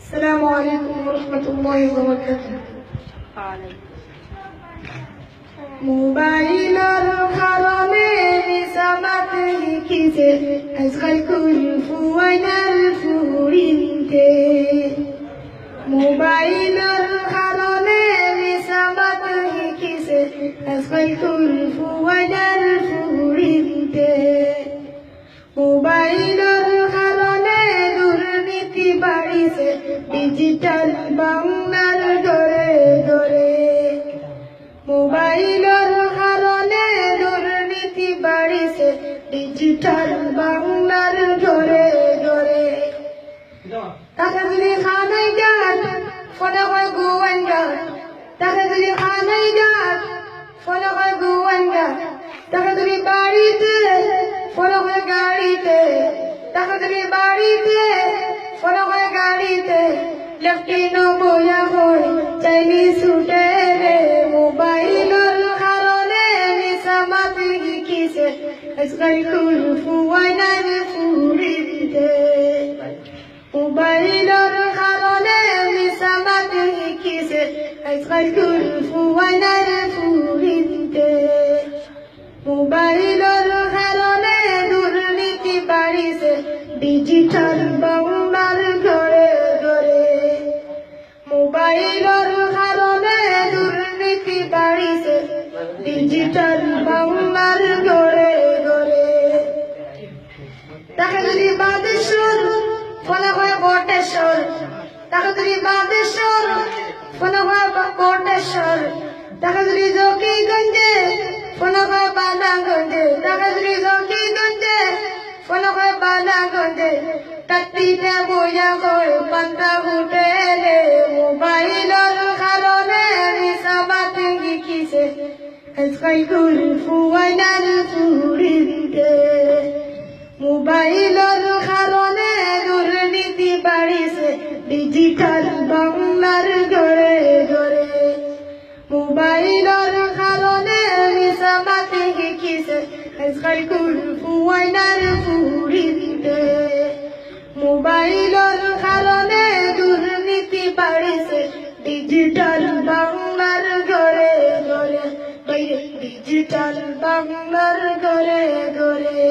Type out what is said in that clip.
السلام عليكم ورحمة الله وبركاته. মোবাইলের কারণে নিসামাত লিখিছে আজকাল কুল ফুয়াইনার ফুরিতে। মোবাইলের কারণে নিসামাত লিখিছে আজকাল কুল ফুয়াইনার ফুরিতে। মোবাইলের কারণে দুর্নীতি বাড়িছে ডিজিটাল বাংলার ঘরে ঘরে। মোবাইলের কারণে দুর্নীতি বাড়িছে ডিজিটাল বাংলার ঘরে ঘরে। তাকে যদি খানাই যান ফোনে হয় গোয়েন্দা, তাকে যদি খানাই যান ফোনে হয় গোয়েন্দা, তাকে যদি বাড়িতে ফোনে হয় গাড়িতে, তাকে যদি বাড়িতে ফোনে হয় গাড়িতে। লেফটিনো বইয়া হয় চাইনি ছুটে রে। মোবাইলের কারণে নিসামাত লিখিছে আজকাল কুল ফুয়াইনার ফুরিতে। মোবাইলের কারণে নিসামাত লিখিছে আজকাল কুল ফুয়াইনার ফুরিতে। মোবাইলের কারণে দুর্নীতি বাড়িছে ডিজিটাল বাংলার ঘরে ঘরে। মোবাইলের কারণে দুর্নীতি বাড়িছে ডিজিটাল বাংলার ঘরে ঘরে। তাকে যদি বাদেশ্বর ফলে হয় বটেশ্বর, তাকে যদি বাদেশ্বর ফলে হয় বটেশ্বর, তাকে যদি জকিগঞ্জে ফলে হয় বালাগঞ্জে, তাকে যদি জকিগঞ্জে ফলে হয় বালাগঞ্জে। টাটিতে বইয়া হয় পান্তা ফুটে রে। মোবাইলের কারণে নিসামাত লিখিছে আজকাল কুল ফুয়াইনার ফুরিতে। মোবাইলের কারণে দুর্নীতি বাড়িছে ডিজিটাল বাংলার ঘরে ঘরে। মোবাইলের কারণে নিসামাত লিখিছে আজকাল কুল ফুয়াইনার ফুরিতে। মোবাইলের কারণে দুর্নীতি বাড়িছে ডিজিটাল বাংলার ঘরে ঘরে। ডিজিটাল বাংলার ঘরে ঘরে।